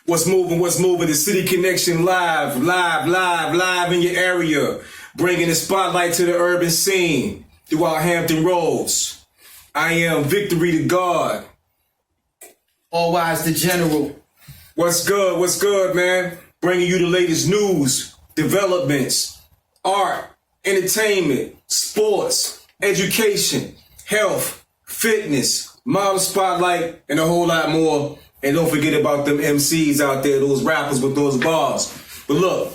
What's moving? The City Connection live in your area. Bringing the spotlight to the urban scene throughout Hampton Roads. I am Victory to God. All Wise the General. What's good, man? Bringing you the latest news, developments, art, entertainment, sports, education, health, fitness, model spotlight, and a whole lot more. And don't forget about them MCs out there, those rappers with those bars. But look,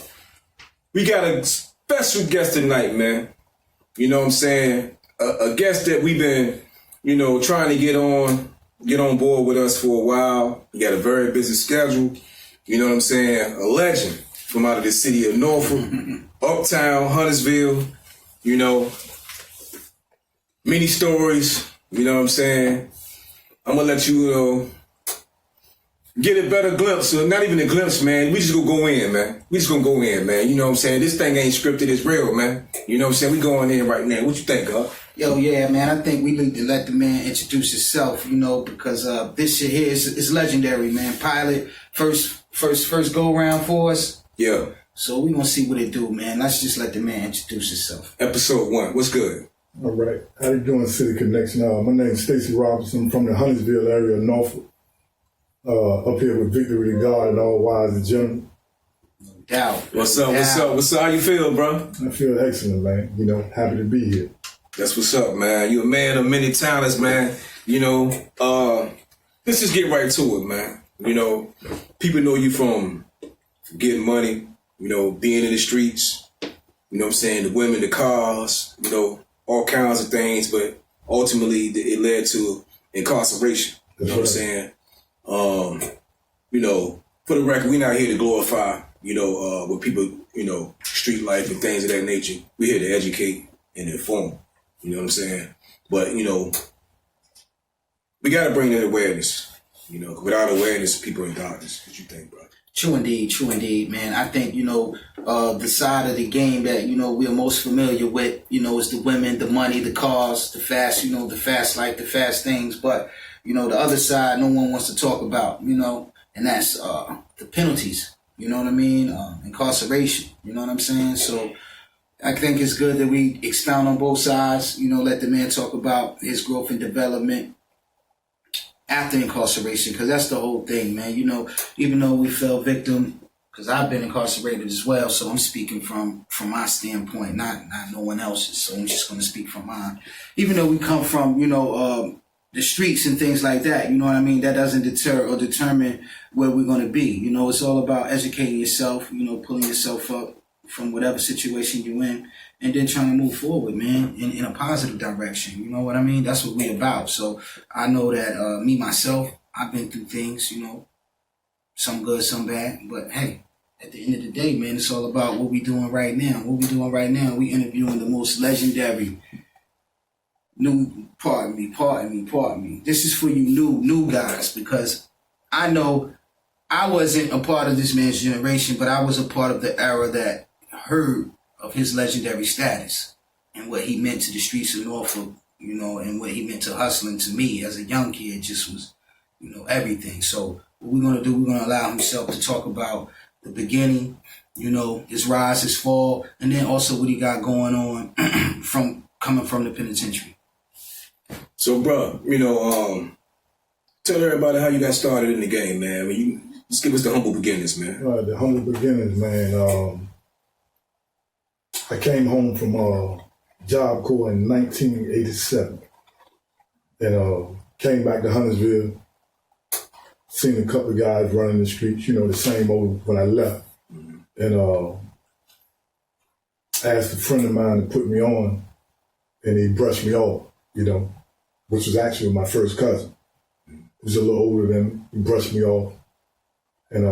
we got a special guest tonight, man. You know what I'm saying? A guest that we've been, trying to get on board with us for a while. He got a very busy schedule. You know what I'm saying? A legend from out of the city of Norfolk, Uptown, Huntersville, many stories, you know what I'm saying? I'm gonna let you, get a better glimpse, or not even a glimpse, man. We just gonna go in, man. You know what I'm saying? This thing ain't scripted, it's real, man. You know what I'm saying? We going in right now. What you think, huh? Yo, yeah, man. I think we need to let the man introduce himself, because this shit here is legendary, man. Pilot, first go round for us. Yeah. So we gonna see what it do, man. Let's just let the man introduce himself. Episode 1. What's good? All right. How you doing, City Connection? My name is Stacy Robinson from the Huntersville area of Norfolk. Up here with Victory to God and All Wise the General. No doubt. What's up? How you feel, bro? I feel excellent, man. Happy to be here. That's what's up, man. You a man of many talents, man. Let's just get right to it, man. People know you from getting money, being in the streets, you know what I'm saying, the women, the cars, all kinds of things, but ultimately it led to incarceration. You know what I'm saying? For the record, we're not here to glorify, what people, street life and things of that nature. We're here to educate and inform. You know what I'm saying? But, we got to bring that awareness. Without awareness, people are in darkness. What you think, bro? True indeed, man. I think, the side of the game that, we're most familiar with, is the women, the money, the cars, the fast, the fast life, the fast things. But, the other side, no one wants to talk about, and that's the penalties, you know what I mean? Incarceration, you know what I'm saying? So I think it's good that we expound on both sides, let the man talk about his growth and development after incarceration, because that's the whole thing, man. Even though we fell victim, because I've been incarcerated as well, so I'm speaking from my standpoint, not no one else's, so I'm just going to speak from mine. Even though we come from, the streets and things like that, you know what I mean? That doesn't deter or determine where we're going to be. It's all about educating yourself, pulling yourself up from whatever situation you're in, and then trying to move forward, man, in a positive direction. You know what I mean? That's what we're about. So I know that me, myself, I've been through things, some good, some bad. But hey, at the end of the day, man, it's all about what we doing right now. We interviewing the most legendary pardon me. This is for you new guys, because I know I wasn't a part of this man's generation, but I was a part of the era that heard of his legendary status and what he meant to the streets of Norfolk, and what he meant to hustling to me as a young kid just was, everything. So what we're going to do, we're going to allow himself to talk about the beginning, his rise, his fall, and then also what he got going on coming from the penitentiary. So, bro, tell everybody how you got started in the game, man. Just give us the humble beginnings, man. The humble beginnings, man. I came home from Job Corps in 1987 and came back to Huntersville, seen a couple of guys running the streets, the same old when I left. And asked a friend of mine to put me on, and he brushed me off, which was actually my first cousin. He was a little older than me. He brushed me off. And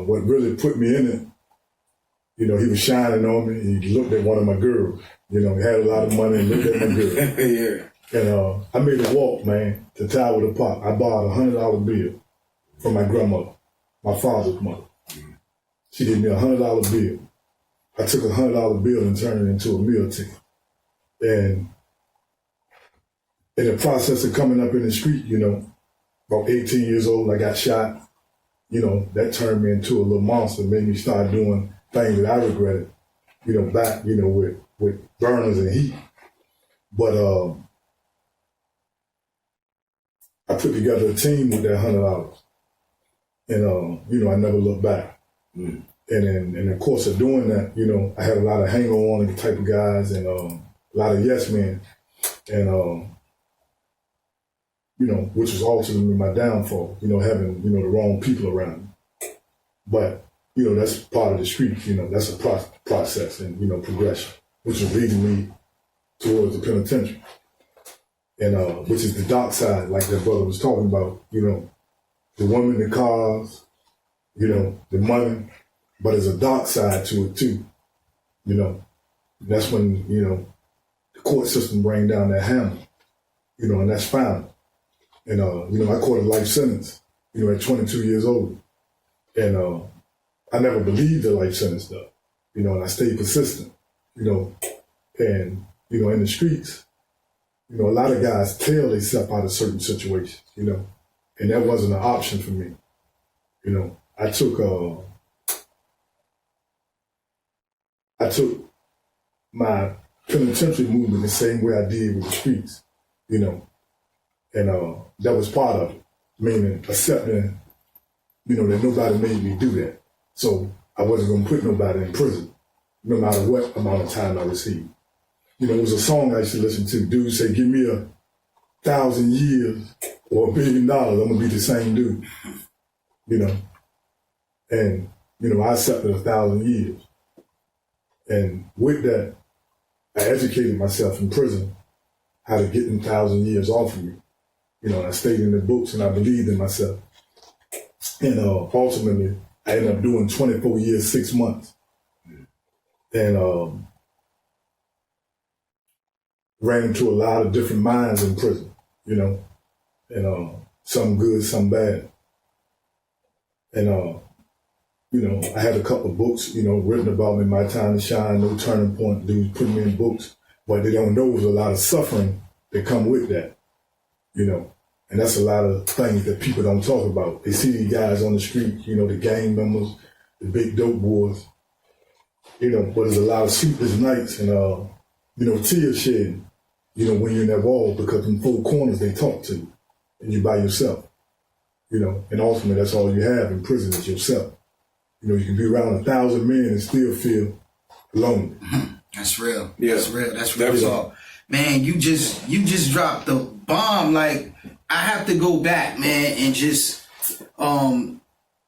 what really put me in it, he was shining on me. He looked at one of my girls. He had a lot of money and looked at my girl. Yeah. And I made a walk, man, to Tower to Pop. I borrowed a $100 bill from my grandmother, my father's mother. She gave me a $100 bill. I took a $100 bill and turned it into a meal ticket. And in the process of coming up in the street, about 18 years old, I got shot. that turned me into a little monster, made me start doing things that I regretted, back, with burners and heat. But I put together a team with that $100. And, I never looked back. Mm. And in the course of doing that, I had a lot of hang-on type of guys and a lot of yes men. And, which was ultimately my downfall, having, the wrong people around me. But, that's part of the street, that's a process and, progression, which was leading me towards the penitentiary. And, which is the dark side, like that brother was talking about, the women, the cars, the money, but there's a dark side to it too. That's when, the court system bring down that hammer, and that's final. And, I caught a life sentence, at 22 years old. And I never believed the life sentence stuff, and I stayed persistent, and, in the streets, a lot of guys tell themselves out of certain situations, and that wasn't an option for me. I took my penitentiary movement the same way I did with the streets, and that was part of it, meaning accepting, that nobody made me do that. So I wasn't going to put nobody in prison, no matter what amount of time I received. It was a song I used to listen to. Dude say, give me 1,000 years or $1 billion, I'm going to be the same dude. And, I accepted 1,000 years. And with that, I educated myself in prison how to get them 1,000 years off of me. I stayed in the books and I believed in myself. And ultimately, I ended up doing 24 years, 6 months. And ran into a lot of different minds in prison, and some good, some bad. And, I had a couple of books, written about me, My Time to Shine, No Turning Point, dudes putting me in books. What they don't know is a lot of suffering that come with that, and that's a lot of things that people don't talk about. They see these guys on the street, the gang members, the big dope boys, but there's a lot of sleepless nights and, tears shedding, when you're in that wall because in four corners they talk to you and you're by yourself, and ultimately that's all you have in prison is yourself. You can be around 1,000 men and still feel lonely. That's real. Yeah. That's real. That's real talk. Man, you just dropped the bomb. Like, I have to go back, man, and just, you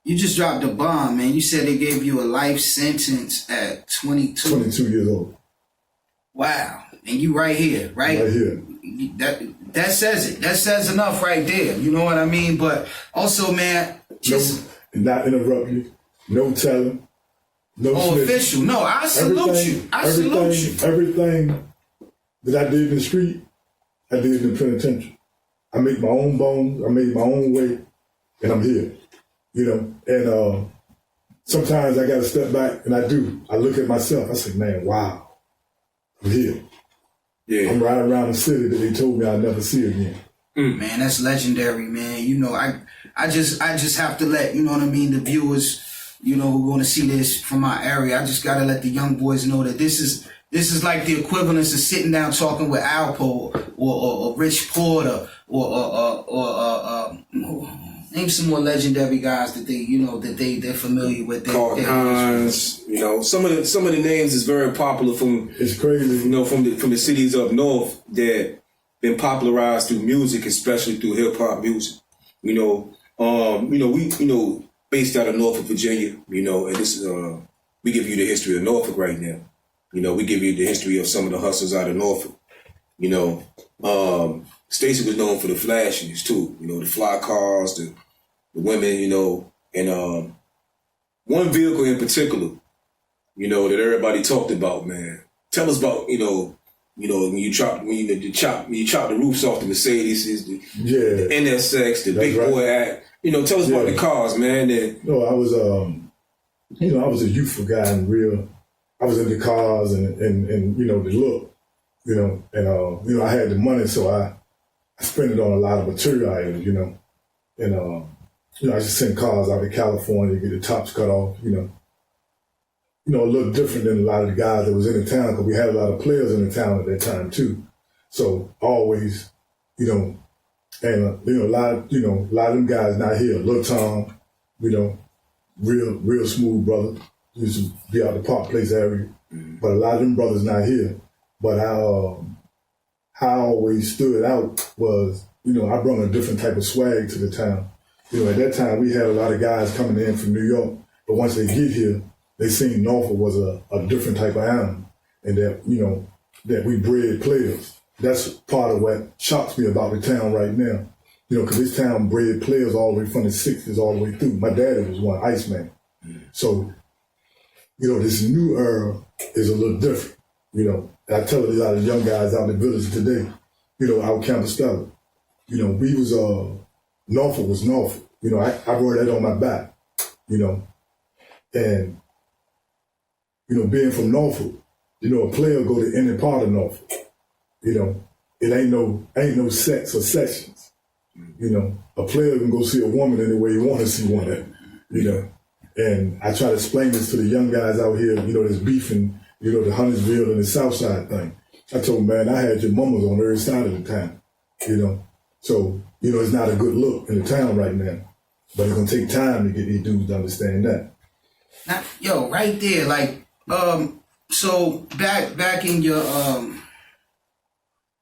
just dropped the bomb, man. You said they gave you a life sentence at 22. 22 years old. Wow. And you right here, right? Right here. That says it. That says enough right there. You know what I mean? But also, man, just... Not interrupt you. No telling. No snitching. Official. No, I salute you. I salute you. Everything that I did in the street, I did in the penitentiary. I make my own bones. I made my own way, and I'm here. And sometimes I got to step back, and I do. I look at myself. I say, man, wow, I'm here. Yeah. I'm riding around the city that they told me I'd never see again. Man, that's legendary, man. I just have to let, the viewers, who are going to see this from my area, I just got to let the young boys know that this is like the equivalence of sitting down talking with Alpo or Rich Porter or name some more legendary guys that they're familiar with. Carl Hines, some of the names is very popular from. It's crazy, from the cities up north that been popularized through music, especially through hip hop music. We based out of Norfolk, Virginia. And this is we give you the history of Norfolk right now. We give you the history of some of the hustlers out of Norfolk. Stacy was known for the flashiness too. The fly cars, the women, and one vehicle in particular, that everybody talked about, man. Tell us about, when you chop the roofs off the Mercedes, the NSX, the Big Boy Act. Tell us about the cars, man. No, I was I was a youthful guy and real. I was into cars and the look, and I had the money, so I spent it on a lot of material items, and I used to send cars out to California to get the tops cut off, a little different than a lot of the guys that was in the town because we had a lot of players in the town at that time too. So always, and a lot of them guys not here. Lil Tom, real smooth brother. Used to be out the Park Place area, but a lot of them brothers not here. But how I always stood out was, I brought a different type of swag to the town. At that time we had a lot of guys coming in from New York, but once they get here, they seen Norfolk was a different type of animal, and that that we bred players. That's part of what shocks me about the town right now. Because this town bred players all the way from the 60s all the way through. My daddy was one, Iceman. So, this new era is a little different. I tell a lot of young guys out in the village today, out Campostella. We was, Norfolk was Norfolk. I wore that on my back, and, being from Norfolk, a player go to any part of Norfolk. It ain't no sex or sections. A player can go see a woman any way he want to see one. And I try to explain this to the young guys out here, that's beefing, the Huntersville and the South Side thing. I told them, man, I had your mamas on every side of the town, So, it's not a good look in the town right now. But it's gonna take time to get these dudes to understand that. Now, right there, like, so back in your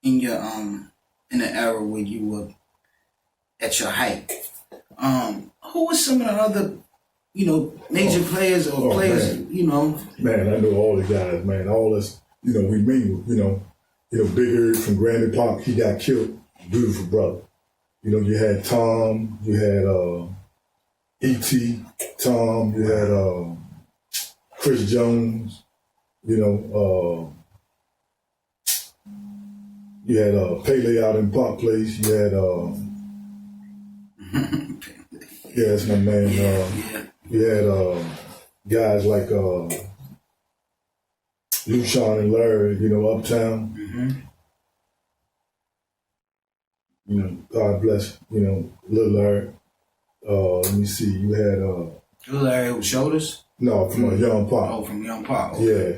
in the era when you were at your height, who was some of the other, major players or players, Man, I know all the guys, man. All us, we mingle, Big Earth from Granby Park, he got killed. Beautiful brother. You had Tom, you had E.T., Tom, you had Chris Jones, you had Pele out in Park Place, you had yeah, that's my man. You had guys like Lucian and Larry, Uptown. God bless, Little Larry. Let me see, you had Little Larry with shoulders? No, from Young Pop. Oh, from Young Pop. Okay. Yeah.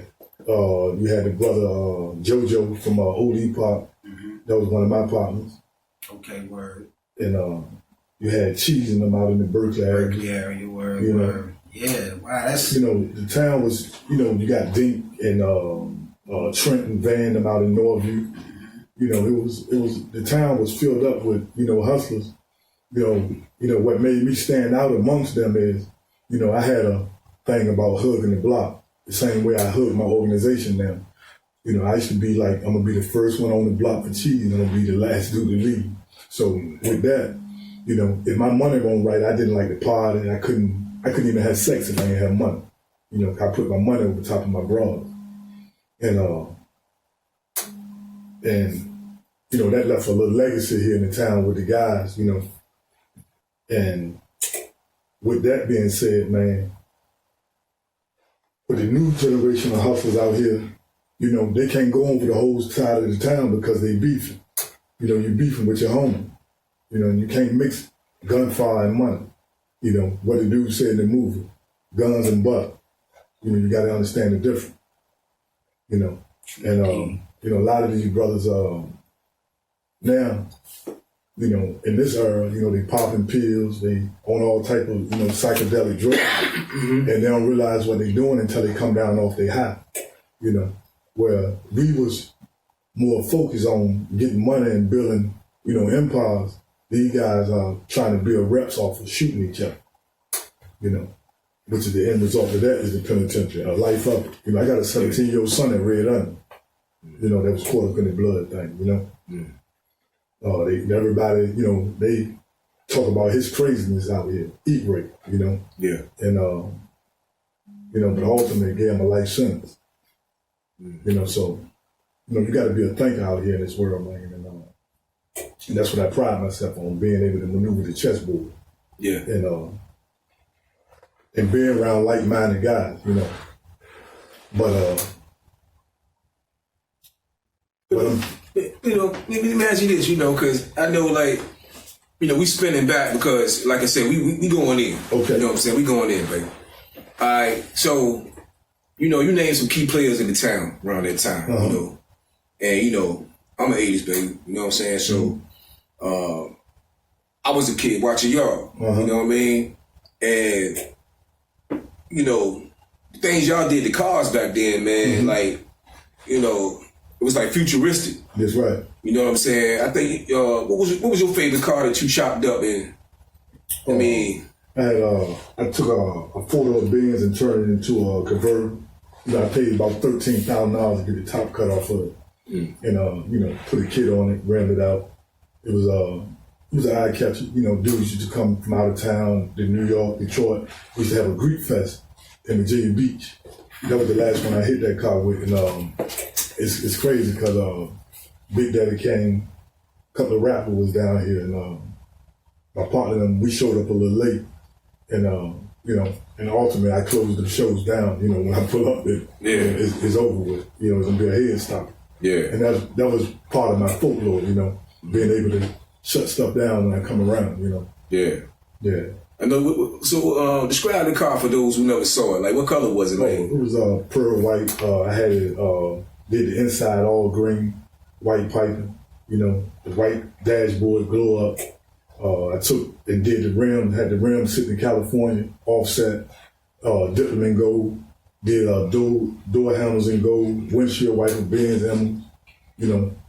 You had the brother JoJo from OD Pop. That was one of my partners. Okay, word. And you had Cheese in them out in the Berkeley area. Word. Yeah, wow, that's... the town was, you got Dink and Trent and Van them out in Northview. It was the town was filled up with, hustlers. What made me stand out amongst them is, I had a thing about hugging the block, the same way I hug my organization now. I used to be like, I'm gonna be the first one on the block for Cheese, and I'm gonna be the last dude to leave. So with that, if my money wasn't right, I didn't like the party, and I couldn't even have sex if I didn't have money. I put my money over top of my bras. And that left a little legacy here in the town with the guys, And with that being said, man, with the new generation of hustlers out here, they can't go over the whole side of the town because they beefing. You're beefing with your homie. And you can't mix gunfire and money. What the dude said in the movie, guns and butter. You got to understand the difference. And a lot of these brothers now, in this era, they popping pills, they on all type of, psychedelic drugs, and they don't realize what they're doing until they come down off their high. Where we was more focused on getting money and building, empires. These guys are trying to build reps off of shooting each other, which is the end result of that is the penitentiary, a life of it. I got a 17-year-old son at Red Onion, that was caught up in the blood thing, everybody, they talk about his craziness out here, eat rape, Yeah. And, but ultimately gave him a life sentence. So, you got to be a thinker out here in this world, man. And that's what I pride myself on, being able to maneuver the chessboard. Yeah. And being around like-minded guys, But let me ask you this, because I know, like, we spinning back because, like I said, we going in. Okay. You know what I'm saying? We going in, baby. All right. So, you named some key players in the town around that time, And, I'm an 80s baby. You know what I'm saying? So, I was a kid watching y'all. You know what I mean? And, the things y'all did to cars back then, man, like, it was like futuristic. That's right. You know what I'm saying? I think what was your favorite car that you chopped up in? I took a photo of Benz and turned it into a convertible. I paid about $13,000 to get the top cut off of it, and put a kit on it, ran it out. It was an eye catcher. Dudes used to come from out of town, to New York, Detroit. We used to have a Greek fest in Virginia Beach. That was the last one I hit that car with, and it's crazy because Big Daddy came, a couple of rappers was down here, and my partner and them, we showed up a little late, and and ultimately I closed the shows down. When I pull up, it's over with. It's gonna be a head stop. Yeah, and that was part of my folklore. Being able to shut stuff down when I come around. Yeah. I know. So describe the car for those who never saw it. Like, what color was it? Like, it was pearl white. I had it did the inside all green, white piping. The white dashboard glow up. I took and did the rim, had the rim sitting in California, offset, dipped them in gold, did door handles in gold, windshield wiper, Benz emblem,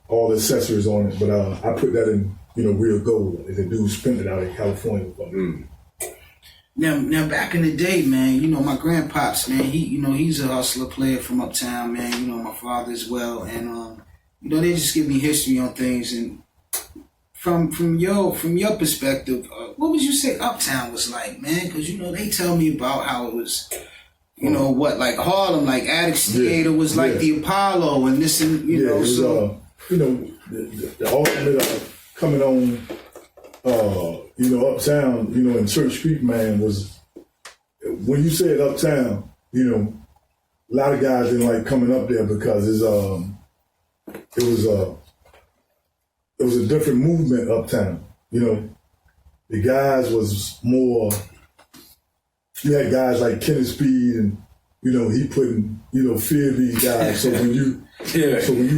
all the accessories on it. But I put that in, real gold. And the dude spent it out in California. Now, back in the day, man, my grandpops, man, he's a hustler player from uptown, man. My father as well, and they just give me history on things. And from your perspective, what would you say uptown was like, man? Because they tell me about how it was, like Harlem, like Addicts Theater was like the Apollo, and this, and it was, so the ultimate coming on. Uptown, in Church Street, man, was, when you said uptown, a lot of guys didn't like coming up there because it was a different movement uptown. The guys was more, you had guys like Kenneth Speed and, he putting, fear these guys. So when you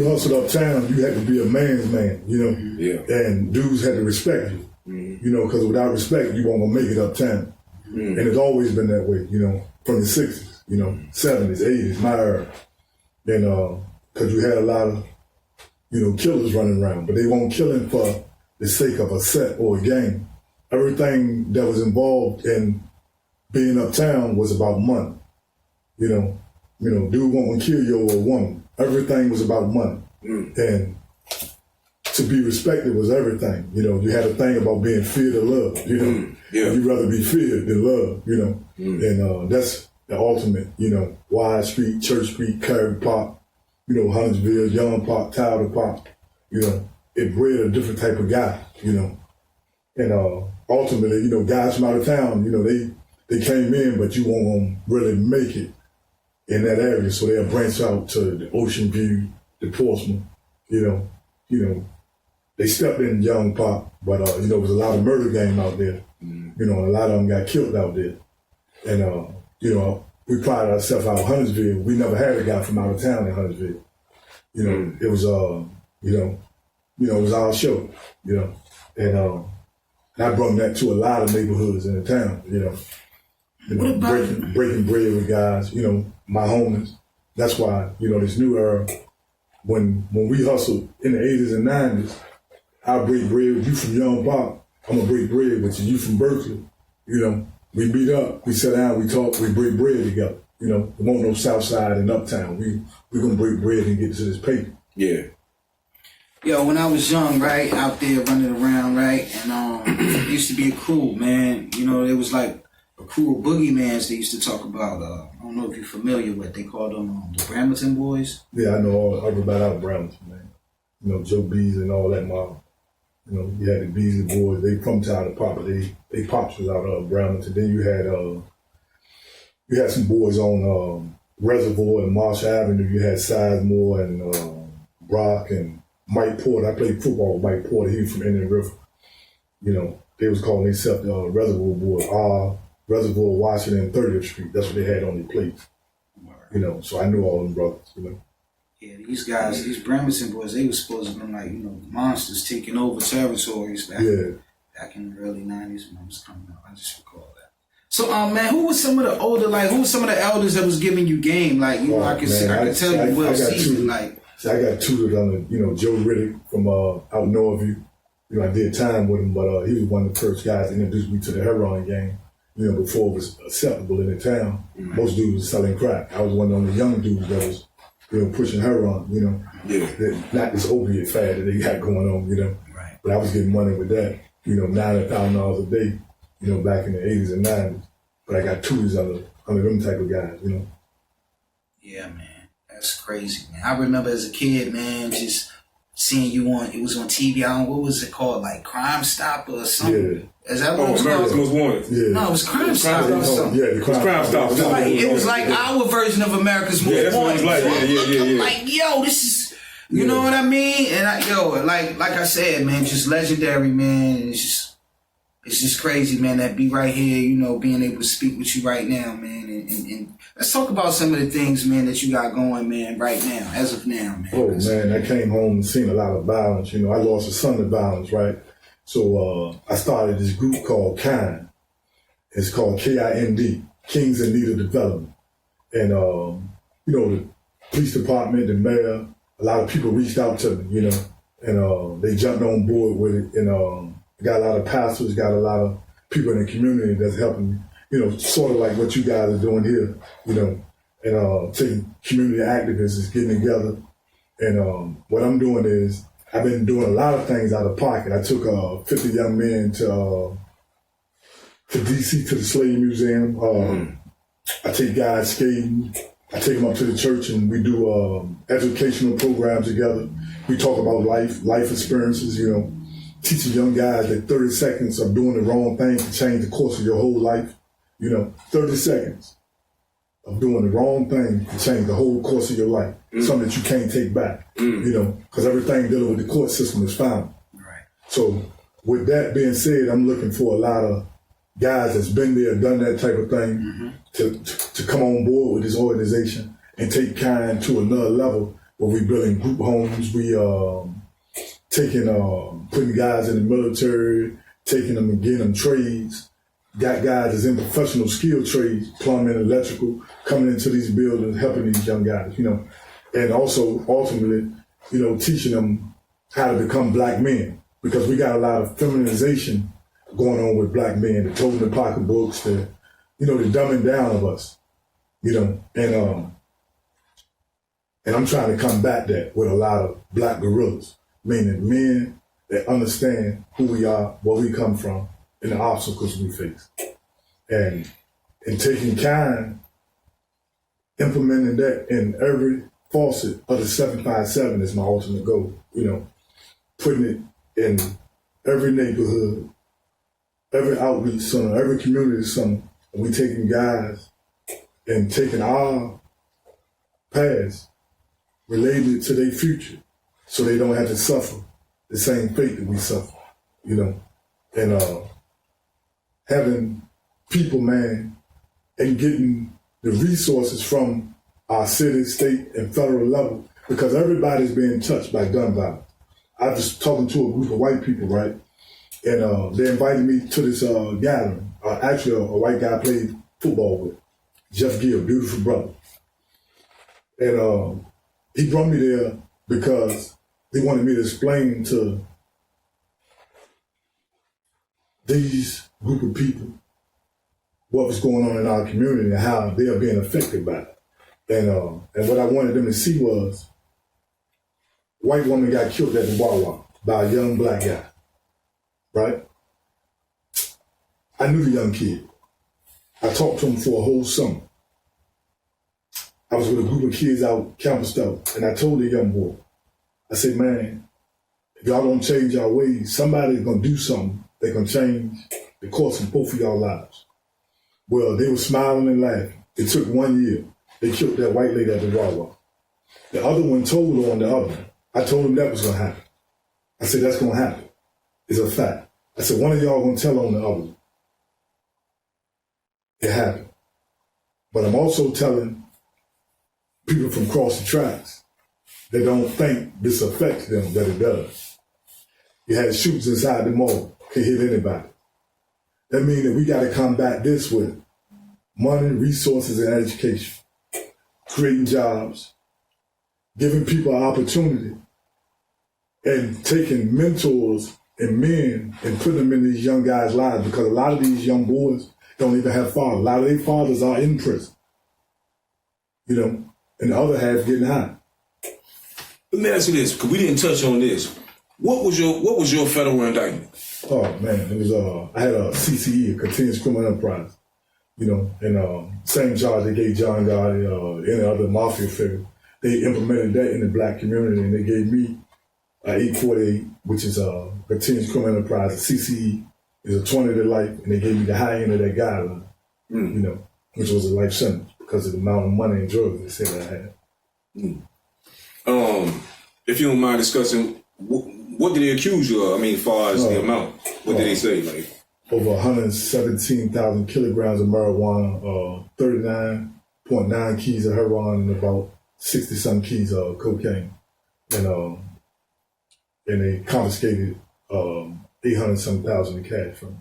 hustled uptown, you had to be a man's man, and dudes had to respect you. Because without respect, you weren't gonna make it uptown. And it's always been that way, from the 60s, 70s, 80s, my era. And because you had a lot of, killers running around, but they weren't killing for the sake of a set or a game. Everything that was involved in being uptown was about money. Dude won't kill you over a woman. Everything was about money. And to be respected was everything. You had a thing about being feared or loved. You'd rather be feared than loved. And that's the ultimate. Wide Street, Church Street, Cary Park, Huntersville, Young Park, Tyler Park. It bred a different type of guy. And ultimately, guys from out of town, they came in, but you won't really make it in that area, so they'll branch out to the Ocean View, the Portsmouth. They stepped in Young Park, but there was a lot of murder game out there. And a lot of them got killed out there. And we pride ourselves out of Huntersville. We never had a guy from out of town in Huntersville. It was it was our show. And I brought that to a lot of neighborhoods in the town. Breaking bread with guys. My homies. That's why this new era. When we hustled in the 80s and 90s, I'll break bread with you from Young Park. I'm gonna break bread with you from Berkeley. We meet up, we sit down, we talk, we break bread together. There won't no South Side and Uptown. We gonna break bread and get to this paper. Yeah. Yo, when I was young, right, out there running around, right, and it used to be a crew, man. It was like a crew of boogeymans they used to talk about. I don't know if you're familiar with. They called them the Brambleton Boys. Yeah, I know everybody out of Brambleton, man. Joe Bees and all that mob. You had the Beasley Boys. They from Tyler Park, but they pops was out of Brambleton. Then you had some boys on Reservoir and Marshall Avenue. You had Sizemore and Brock and Mike Porter. I played football with Mike Porter. He was from Indian River. They was calling themselves Reservoir Boys, Reservoir Washington 30th Street. That's what they had on their plates. You know, so I knew all them brothers, you know. Yeah, these guys, these Brambleton Boys, they were supposed to be like, you know, monsters taking over territories back in the early 90s when I was coming up. I just recall that. So, man, who was some of the older, like, who was some of the elders that was giving you game? Like, you know, I can tell you well seasoned, like. See, I got tutored under, you know, Joe Riddick from out Northview. You know, I did time with him, but he was one of the first guys that introduced me to the heroin game. You know, before it was acceptable in the town. Mm-hmm. Most dudes was selling crack. I was one of the young dudes that was, you know, pushing heroin, you know. Yeah. Not this opiate fad that they got going on, you know. Right. But I was getting money with that, you know, $9,000 a day, you know, back in the 80s and 90s. But I got tutors under them type of guys, you know. Yeah, man. That's crazy, man. I remember as a kid, man, just seeing you it was on TV, what was it called? Like Crime Stopper or something? Yeah. Is that what it was America's called? Most Wanted. Yeah. No, it was Crime Stopper or something. Yeah, Crime Stopper. It was like our version of America's Most Wanted. Yeah. Like, yo, this is, you know what I mean? And like I said, man, just legendary, man. It's just crazy, man, that be right here, you know, being able to speak with you right now, man. And let's talk about some of the things, man, that you got going, man, right now, as of now, man. Oh, man, I came home and seen a lot of violence. You know, I lost a son to violence, right? So I started this group called KIND. It's called KIND, Kings in Need of Development. And, you know, the police department, the mayor, a lot of people reached out to me, you know, and they jumped on board with it. And got a lot of pastors, got a lot of people in the community that's helping me, you know, sort of like what you guys are doing here, you know, and taking community activists is getting together. And what I'm doing is I've been doing a lot of things out of pocket. I took 50 young men to DC to the Slave Museum. I take guys skating. I take them up to the church and we do educational programs together. We talk about life experiences, you know. Teaching young guys that 30 seconds of doing the wrong thing can change the course of your whole life. You know, 30 seconds of doing the wrong thing can change the whole course of your life. Something that you can't take back, you know, because everything dealing with the court system is final. Right. So with that being said, I'm looking for a lot of guys that's been there, done that type of thing to come on board with this organization and take KIND to another level where we building group homes, we putting guys in the military, taking them and getting them trades. Got guys that's in professional skill trades, plumbing, electrical, coming into these buildings, helping these young guys, you know. And also, ultimately, you know, teaching them how to become black men. Because we got a lot of feminization going on with black men, the toting the pocketbooks, the dumbing down of us, you know. And I'm trying to combat that with a lot of black guerrillas. Meaning men that understand who we are, where we come from, and the obstacles we face. And in taking KIND, implementing that in every facet of the 757 is my ultimate goal. You know, putting it in every neighborhood, every outreach center, every community center, and we taking guys and taking our past, relating it to their future. So they don't have to suffer the same fate that we suffer, you know. And having people, man, and getting the resources from our city, state, and federal level, because everybody's being touched by gun violence. I was talking to a group of white people, right? And they invited me to this gathering. Actually, a white guy I played football with, Jeff Gill, beautiful brother. And he brought me there because they wanted me to explain to these group of people what was going on in our community and how they are being affected by it. And what I wanted them to see was a white woman got killed at the Wawa by a young black guy, right? I knew the young kid. I talked to him for a whole summer. I was with a group of kids out campus out, and I told the young boy, I said, man, if y'all don't change our ways, somebody's gonna do something that can change the course of both of y'all lives. Well, they were smiling and laughing. It took 1 year. They killed that white lady at the Wawa. The other one told on the other one. I told him that was gonna happen. I said, that's gonna happen. It's a fact. I said, one of y'all gonna tell on the other. It happened. But I'm also telling people from across the tracks that don't think this affects them, that it does. You had shooters inside the mall, can hit anybody. That means that we gotta combat this with money, resources, and education, creating jobs, giving people an opportunity, and taking mentors and men and putting them in these young guys' lives, because a lot of these young boys don't even have fathers. A lot of their fathers are in prison, you know, and the other half getting high. Let me ask you this, because we didn't touch on this. What was your federal indictment? Oh man, it was I had a CCE, a continuous criminal enterprise, you know, and same charge they gave John Gotti, any other mafia figure. They implemented that in the black community, and they gave me 848, which is a continuous criminal enterprise. A CCE is a 20 to life, and they gave me the high end of that guideline, you know, which was a life sentence because of the amount of money and drugs they said I had. If you don't mind discussing, what did they accuse you of? I mean, as far as the amount, what did they say? Like over 117,000 kilograms of marijuana, 39.9 keys of heroin, and about 60-some keys of cocaine, and they confiscated 800-some thousand in cash from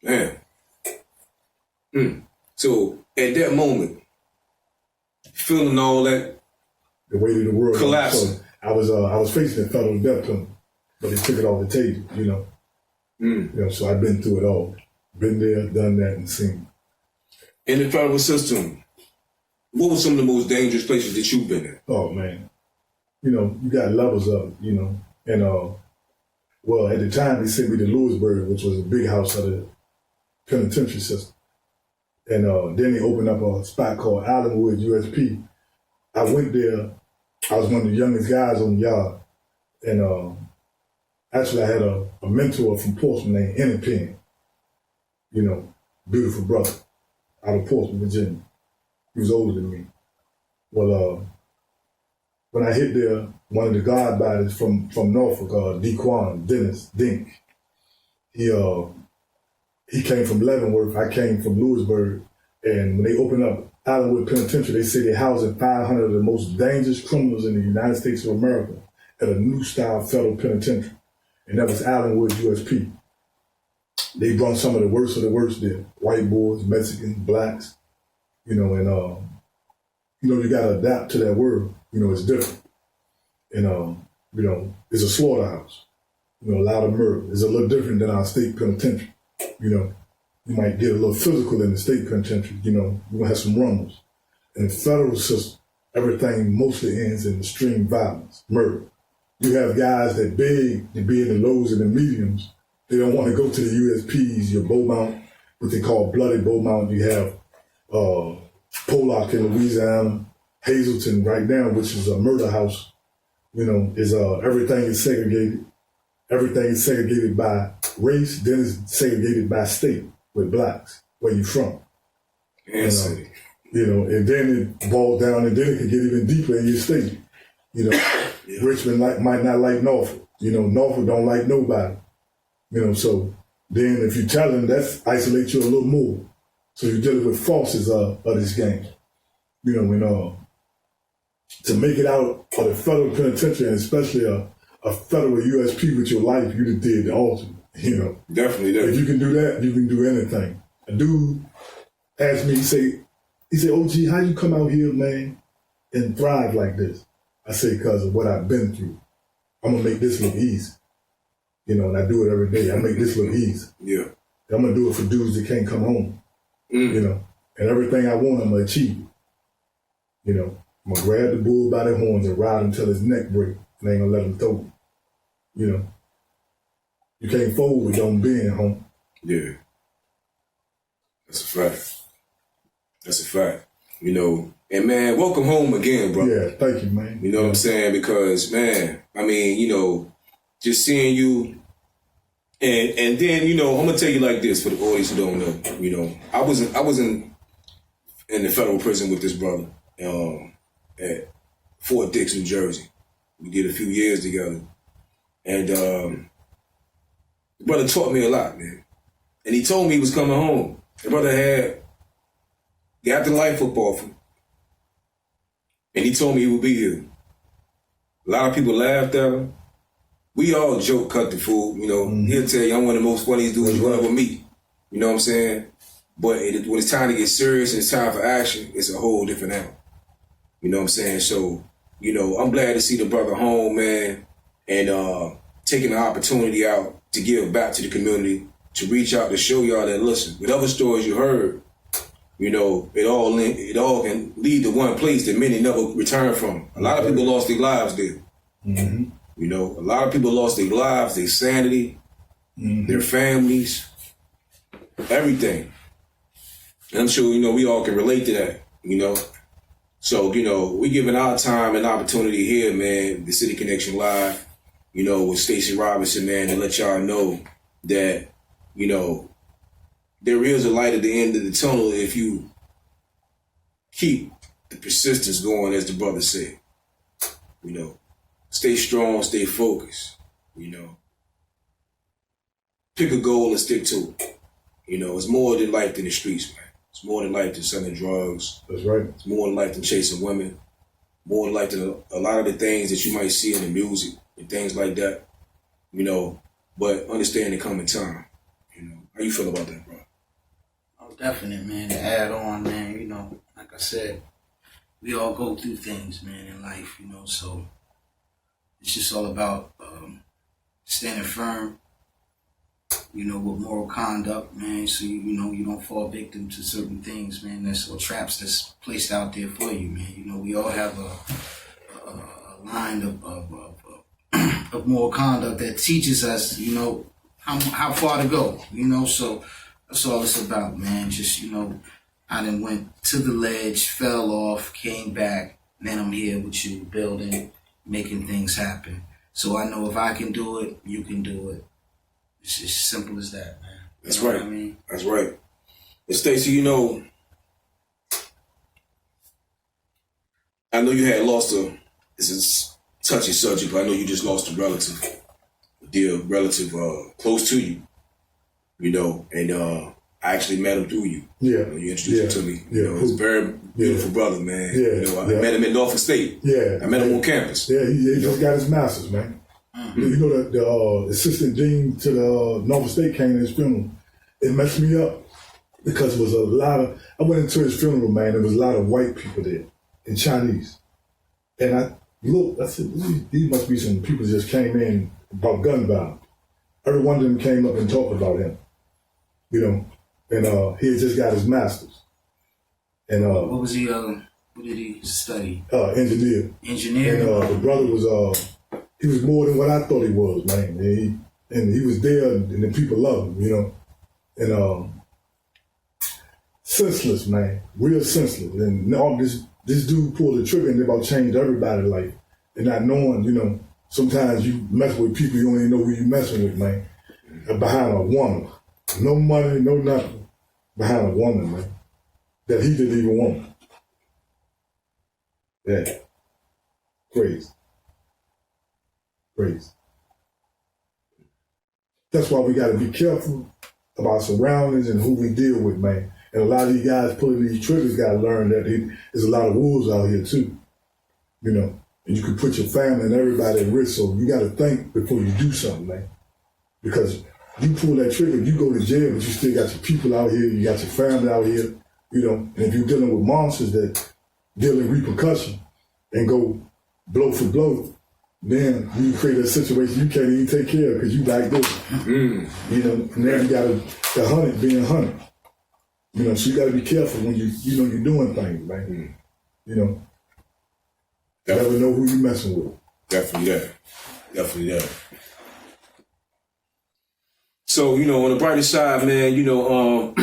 me. Man. So at that moment, feeling all that, the weight of the world collapsing. So I was facing a federal death penalty, but they took it off the table, you know. You know, so I've been through it all. Been there, done that, and seen. In the federal system, what were some of the most dangerous places that you've been in? Oh man, you know, you got levels of it, you know, and well, at the time they sent me to Lewisburg, which was a big house of the penitentiary system, and then they opened up a spot called Allenwood USP. I went there. I was one of the youngest guys on the yard, and actually I had a mentor from Portsmouth named Enid Penn, you know, beautiful brother out of Portsmouth, Virginia. He was older than me. Well, when I hit there, one of the guard bodies from Norfolk, Dequan, Dennis Dink, he came from Leavenworth, I came from Lewisburg, and when they opened up Allenwood Penitentiary, they say they're housing 500 of the most dangerous criminals in the United States of America at a new style federal penitentiary, and that was Allenwood USP. They brought some of the worst there, white boys, Mexicans, blacks, you know, and you know, you gotta adapt to that world. You know, it's different. And you know, it's a slaughterhouse. You know, a lot of murder. It's a little different than our state penitentiary. You know, you might get a little physical in the state penitentiary, you know, you're gonna have some rumbles. In the federal system, everything mostly ends in extreme violence, murder. You have guys that beg to be in the lows and the mediums. They don't want to go to the USPs, your Beaumont, what they call bloody Beaumont. You have Pollock in Louisiana, Hazleton right now, which is a murder house, you know, is everything is segregated. Everything is segregated by race, then it's segregated by state with blacks, where you from. Yes. You know, and then it boils down, and then it could get even deeper in your state. You know, yeah. Richmond might not like Norfolk. You know, Norfolk don't like nobody. You know, so then if you tell them, that's isolate you a little more. So you're dealing with forces of this game. You know, and to make it out of the federal penitentiary, and especially a federal USP with your life, you just did the ultimate. You know, definitely. If you can do that, you can do anything. A dude asked me, he said, OG, how you come out here, man, and thrive like this? I say, because of what I've been through. I'm gonna make this look easy. You know, and I do it every day. I make this look easy. Yeah. I'm gonna do it for dudes that can't come home. You know, and everything I want, I'm gonna achieve. You know, I'm gonna grab the bull by the horns and ride him till his neck break, and I ain't gonna let him throw it. You know, you can't fold with don't bend, home. Yeah, that's a fact. That's a fact. You know, and man, welcome home again, bro. Yeah, thank you, man. You know what I'm saying? Because man, I mean, you know, just seeing you. And then, you know, I'm gonna tell you like this for the audience who don't know. You know, I was in the federal prison with this brother at Fort Dix, New Jersey. We did a few years together, and the The brother taught me a lot, man. And he told me he was coming home. The brother had got the life up off him. And he told me he would be here. A lot of people laughed at him. We all joke, cut the fool, you know. He'll tell you I'm one of the most funniest dudes you ever meet. You know what I'm saying? But when it's time to get serious and it's time for action, it's a whole different animal. You know what I'm saying? So, you know, I'm glad to see the brother home, man, and taking the opportunity out to give back to the community, to reach out to show y'all that, listen, with other stories you heard, you know, it all can lead to one place that many never return from. A lot of people lost their lives there. Mm-hmm. You know, a lot of people lost their lives, their sanity, their families, everything. And I'm sure, you know, we all can relate to that, you know. So, you know, we giving our time and opportunity here, man, the City Connection Live, you know, with Stacy Robinson, man, to let y'all know that, you know, there is a light at the end of the tunnel if you keep the persistence going, as the brother said. You know, stay strong, stay focused, you know. Pick a goal and stick to it. You know, it's more than life than the streets, man. It's more than life than selling drugs. That's right. It's more than life than chasing women. More than life than a lot of the things that you might see in the music and things like that. You know, but understand the coming time. You know, how you feel about that, bro? Oh, definite, man. To add on, man, you know, like I said, we all go through things, man, in life, you know, so it's just all about standing firm, you know, with moral conduct, man, so you know you don't fall victim to certain things, man, or traps that's placed out there for you, man. You know, we all have a line of moral conduct that teaches us, you know, how far to go, you know, so that's all it's about, man. Just, you know, I done went to the ledge, fell off, came back, and then I'm here with you, building, making things happen. So I know if I can do it, you can do it. It's as simple as that, man. That's You know right. what I mean? That's right. And Stacy, you know, I know you had lost it's a touchy subject, but I know you just lost a relative, a dear relative close to you, you know, and I actually met him through you. Yeah. You introduced him to me. Yeah. You know, he's a very beautiful brother, man. Yeah. You know, I met him in Norfolk State. Yeah. I met him on campus. Yeah, he just got his master's, man. You know, the assistant dean to the Norfolk State came to his funeral. It messed me up because it was a lot of, I went into his funeral, man, there was a lot of white people there and Chinese. And I looked, I said, these must be some people that just came in about gun violence. Every one of them came up and talked about him, you know, and he had just got his master's. And What was he, what did he study? Engineer. Engineering? And the brother was, he was more than what I thought he was, man. And he was there, and the people loved him, you know. And senseless, man, real senseless. And all this dude pulled the trigger and they about changed everybody's life. And not knowing, you know, sometimes you mess with people you don't even know who you messing with, man. Behind a woman, no money, no nothing. Behind a woman, man, that he didn't even want. Yeah, crazy. Crazy. That's why we got to be careful about surroundings and who we deal with, man. And a lot of these guys pulling these triggers got to learn that there's a lot of wolves out here too, you know. And you can put your family and everybody at risk. So you got to think before you do something, man. Because you pull that trigger, you go to jail, but you still got your people out here, you got your family out here, you know. And if you're dealing with monsters that deal in repercussion and go blow for blow, then you create a situation you can't even take care of because you like this. You know, now you got the hunted being hunted. You know, so you got to be careful when you're doing things, man. You know, you never know who you messing with. Definitely that. So, you know, on the brighter side, man, you know,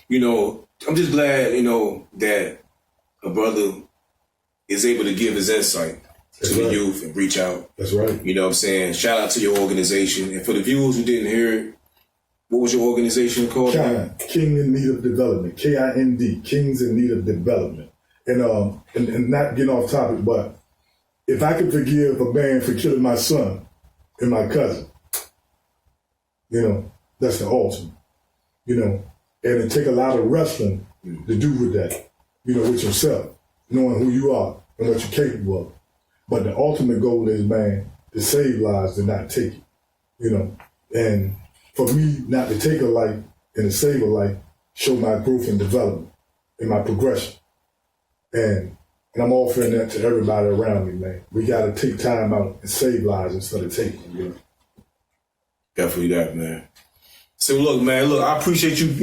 you know, I'm just glad, you know, that a brother is able to give his insight to the youth and reach out. That's right. You know what I'm saying? Shout out to your organization. And for the viewers who didn't hear it, what was your organization called? King in Need of Development. KIND, Kings in Need of Development. And not getting off topic, but if I could forgive a man for killing my son and my cousin, that's the ultimate. And it take a lot of wrestling to do with that, with yourself, knowing who you are and what you're capable of. But the ultimate goal is, man, to save lives and not take it, And for me, not to take a life and to save a life, show my growth and development and my progression. And I'm offering that to everybody around me, man. We got to take time out and save lives instead of taking them. Definitely that, man. So look, man, I appreciate you,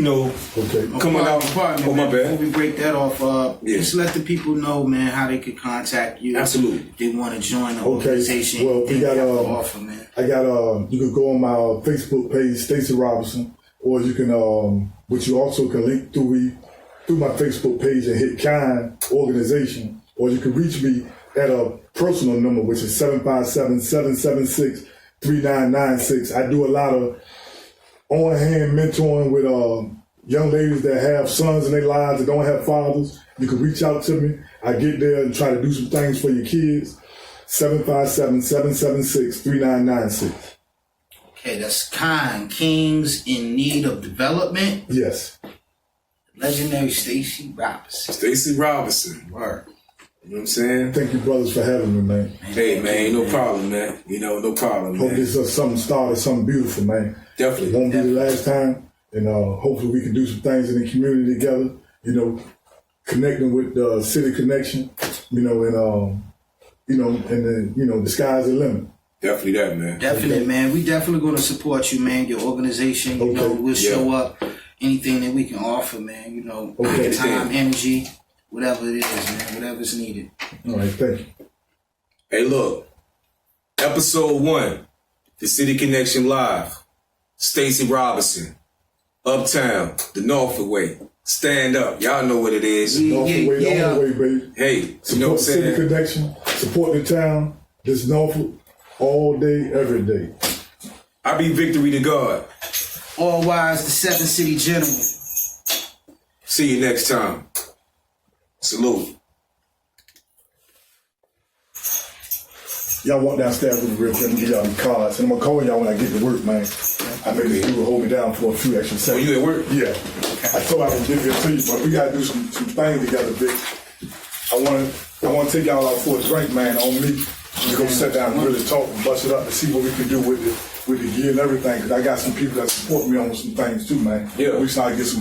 coming out. Oh, my bad. Before we break that off, just let the people know, man, how they could contact you. Absolutely. If they want to join the organization. Well, we got offer, man. I got you can go on my Facebook page, Stacy Robinson, or you can which you also can link through my Facebook page and hit KIND organization, or you can reach me at a personal number, which is 757-776-3996. I do a lot of on-hand mentoring with young ladies that have sons in their lives that don't have fathers. You can reach out to me. I get there and try to do some things for your kids. 757-776-3996. Okay, that's KIND, Kings in Need of Development. Yes. Legendary Stacy Robinson. Stacy Robinson. Word. You know what I'm saying? Thank you, brothers, for having me, man. Hey, man, no problem, man. No problem, man. Hope this is something beautiful, man. Definitely. It won't be the last time, and hopefully we can do some things in the community together, connecting with the City Connection, and the sky's the limit. Definitely that, man. Definitely, man. We definitely going to support you, man. Your organization, we'll show up. Anything that we can offer, man. Time, energy, whatever it is, man. Whatever's needed. All right, thank you. Hey, look. Episode 1, The City Connection Live. Stacy Robinson. Uptown, the Norfolk way. Stand up. Y'all know what it is. Norfolk way, the only way, baby. Hey, you know what I'm saying? City Connection, support the town, this Norfolk, all day, every day. I be victory to God. All wise, the 7 City Gentlemen. See you next time. Salute. Y'all walk downstairs with me real quick and get y'all the cards. And I'm going to call y'all when I get to work, man. I think you will hold me down for a few extra seconds. Oh, you at work? Yeah. I thought I would give it to you, but we got to do some things together, Vic. I want to take y'all out for a drink, man, on me. We go sit down and really talk and bust it up and see what we can do with the gear and everything. Because I got some people that support me on some things too, man. Yeah. We trying to get some